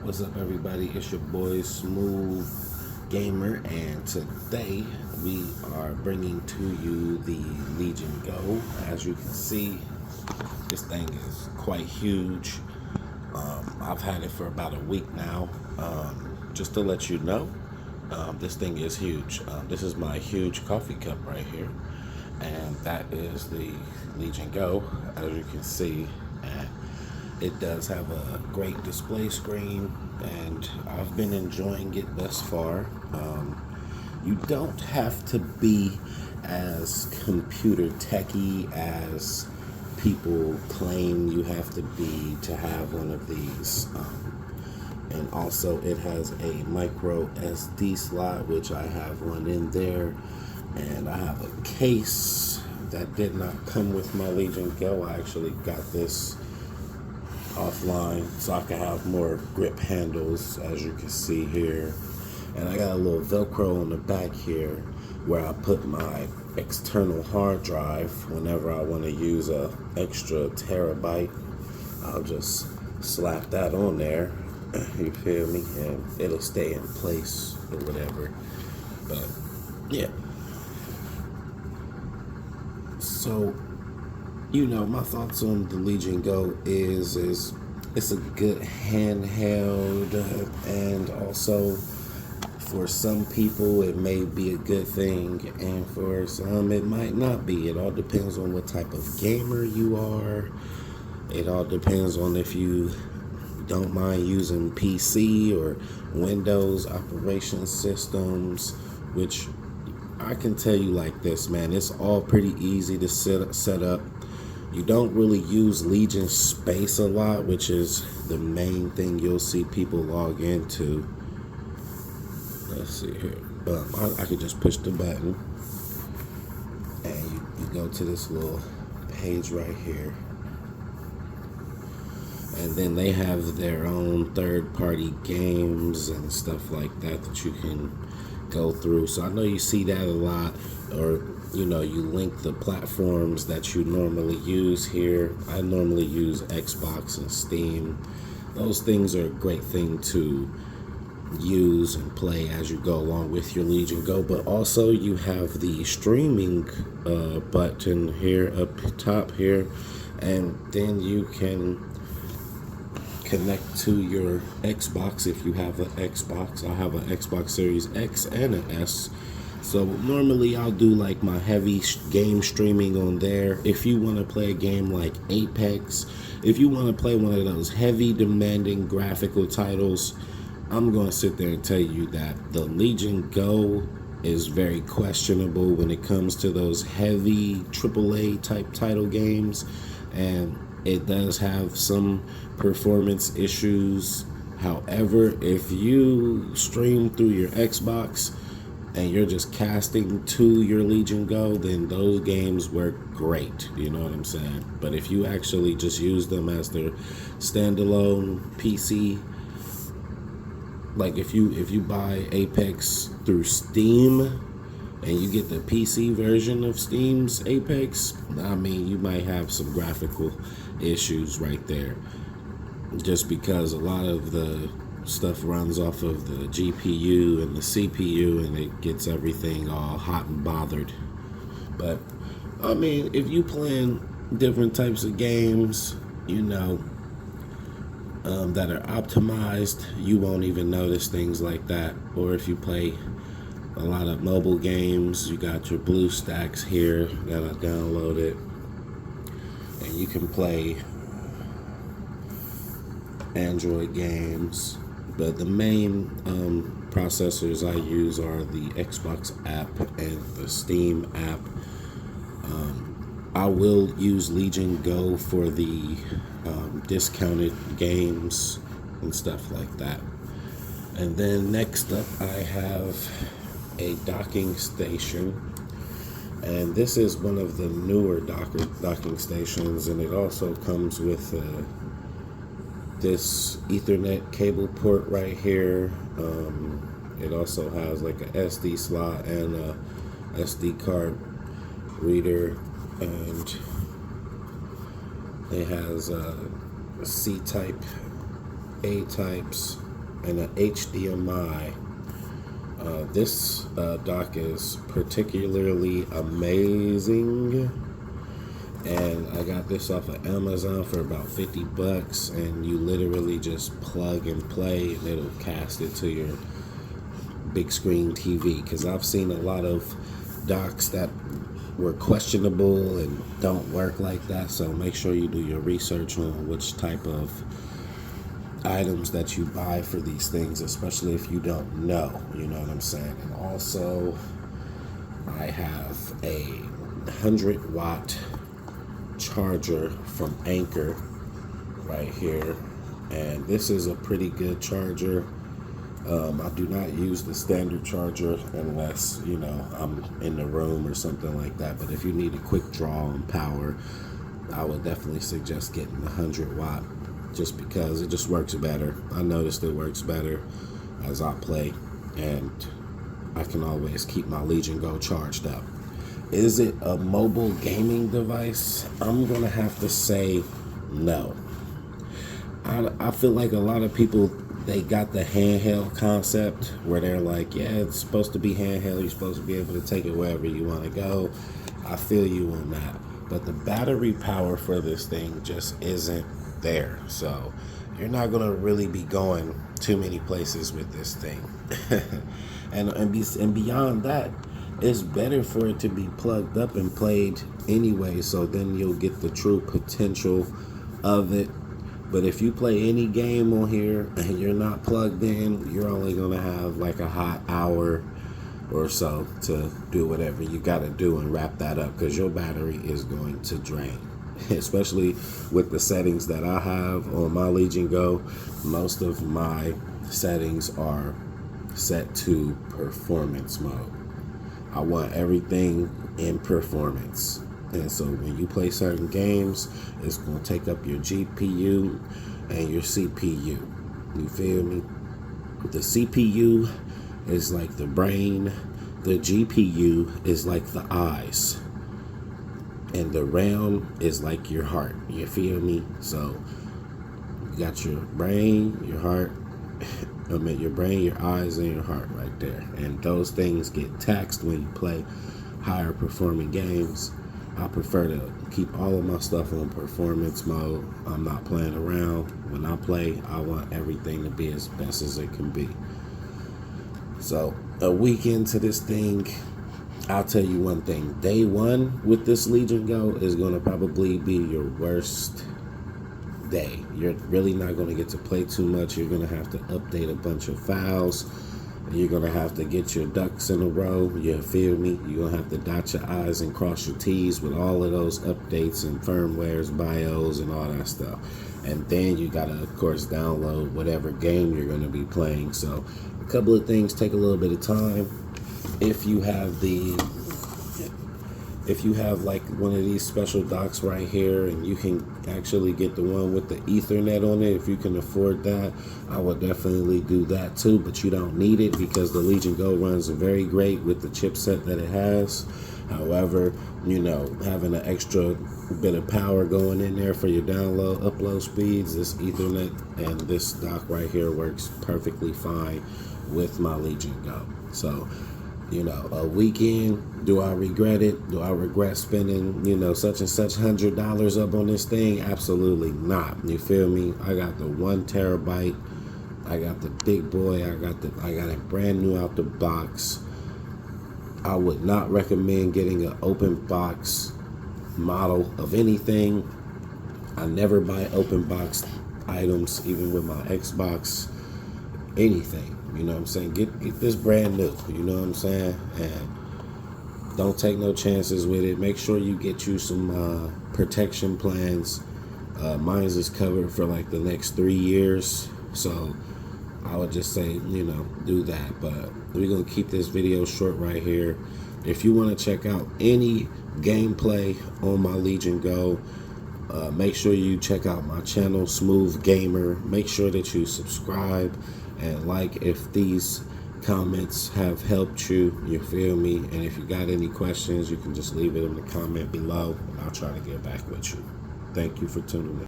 What's up, everybody? It's your boy Smooth Gamer, and today we are bringing to you the Legion Go. As you can see, this thing is quite huge. I've had it for about a week now. Just to let you know, this thing is huge. This is my huge coffee cup right here, and that is the Legion Go, as you can see. And it does have a great display screen, and I've been enjoying it thus far. You don't have to be as computer techy as people claim you have to be to have one of these. And also it has a micro SD slot, which I have one in there, and I have a case that did not come with my Legion Go. I actually got this offline so I can have more grip handles, as you can see here. And I got a little Velcro on the back here where I put my external hard drive. Whenever I want to use a extra terabyte, I'll just slap that on there, you feel me, and it'll stay in place or whatever. But yeah, so my thoughts on the Legion Go is it's a good handheld, and also for some people it may be a good thing, and for some it might not be. It all depends on what type of gamer you are. It all depends on if you don't mind using PC or Windows operation systems, which I can tell you like this, man, it's all pretty easy to set up. You don't really use Legion Space a lot, which is the main thing you'll see people log into. Let's see here. I could just push the button, and you go to this little page right here. And then they have their own third-party games and stuff like that you can go through. So I know you see that a lot, or you link the platforms that you normally use here. I normally use Xbox and Steam. Those things are a great thing to use and play as you go along with your Legion Go. But also you have the streaming button here up top here, and then you can connect to your Xbox if you have an Xbox. I have an Xbox Series X and an S. So normally I'll do like my heavy game streaming on there. If you want to play a game like Apex, if you want to play one of those heavy demanding graphical titles, I'm going to sit there and tell you that the Legion Go is very questionable when it comes to those heavy AAA type title games, and it does have some performance issues. However, if you stream through your Xbox and you're just casting to your Legion Go, then those games work great. You know what I'm saying? But if you actually just use them as their standalone PC, like if you buy Apex through Steam and you get the PC version of Steam's Apex, I mean, you might have some graphical issues right there, just because a lot of the stuff runs off of the GPU and the CPU, and it gets everything all hot and bothered. But I mean, if you playing different types of games, that are optimized, you won't even notice things like that. Or if you play a lot of mobile games, you got your BlueStacks here that I downloaded, and you can play Android games. But the main processors I use are the Xbox app and the Steam app. I will use Legion Go for the discounted games and stuff like that. And then next up, I have a docking station, and this is one of the newer docking stations, and it also comes with this Ethernet cable port right here. It also has like a SD slot and a SD card reader, and it has C-type, A-types, and an HDMI. This dock is particularly amazing, and I got this off of Amazon for about $50, and you literally just plug and play, and it'll cast it to your big screen TV. Because I've seen a lot of docks that were questionable and don't work like that, so make sure you do your research on which type of items that you buy for these things, especially if you don't know, you know what I'm saying. And also, I have a 100-watt charger from Anker right here, and this is a pretty good charger. I do not use the standard charger unless, you know, I'm in the room or something like that. But if you need a quick draw on power, I would definitely suggest getting the 100-watt, just because it just works better. I noticed it works better as I play, and I can always keep my Legion Go charged up. Is it a mobile gaming device? I'm gonna have to say no. I feel like a lot of people, they got the handheld concept where they're like, yeah, it's supposed to be handheld, you're supposed to be able to take it wherever you want to go. I feel you on that, but the battery power for this thing just isn't there, so you're not gonna really be going too many places with this thing. and beyond that, it's better for it to be plugged up and played anyway, so then you'll get the true potential of it. But if you play any game on here and you're not plugged in, you're only gonna have like a hot hour or so to do whatever you gotta do and wrap that up, because your battery is going to drain. Especially with the settings that I have on my Legion Go, most of my settings are set to performance mode. I want everything in performance. And so when you play certain games, it's going to take up your GPU and your CPU. You feel me? The CPU is like the brain. The GPU is like the eyes. And the RAM is like your heart. You feel me? So you got your brain, your heart, your brain, your eyes, and your heart right there. And those things get taxed when you play higher performing games. I prefer to keep all of my stuff on performance mode. I'm not playing around. When I play, I want everything to be as best as it can be. So a week into this thing, I'll tell you one thing. Day one with this Legion Go is going to probably be your worst day. You're really not going to get to play too much. You're going to have to update a bunch of files. You're going to have to get your ducks in a row. You feel me? You're going to have to dot your I's and cross your T's with all of those updates and firmwares, BIOS, and all that stuff. And then you got to, of course, download whatever game you're going to be playing. So a couple of things take a little bit of time. If you have like one of these special docks right here, and you can actually get the one with the Ethernet on it, if you can afford that, I would definitely do that too. But you don't need it, because the Legion Go runs very great with the chipset that it has. However, you know, having an extra bit of power going in there for your upload speeds, this Ethernet and this dock right here works perfectly fine with my Legion Go. So, you know, a weekend, do I regret it? Do I regret spending, you know, such and such $100 up on this thing? Absolutely not. You feel me? I got the 1 terabyte. I got the big boy. I got it brand new out the box. I would not recommend getting an open box model of anything. I never buy open box items, even with my Xbox, anything. You know what I'm saying? Get this brand new. You know what I'm saying? And don't take no chances with it. Make sure you get you some protection plans. Mine's is covered for like the next 3 years. So I would just say, you know, do that. But we're going to keep this video short right here. If you want to check out any gameplay on my Legion Go, make sure you check out my channel, Smooth Gamer. Make sure that you subscribe and like if these comments have helped you. You feel me? And if you got any questions, you can just leave it in the comment below, and I'll try to get back with you. Thank you for tuning in.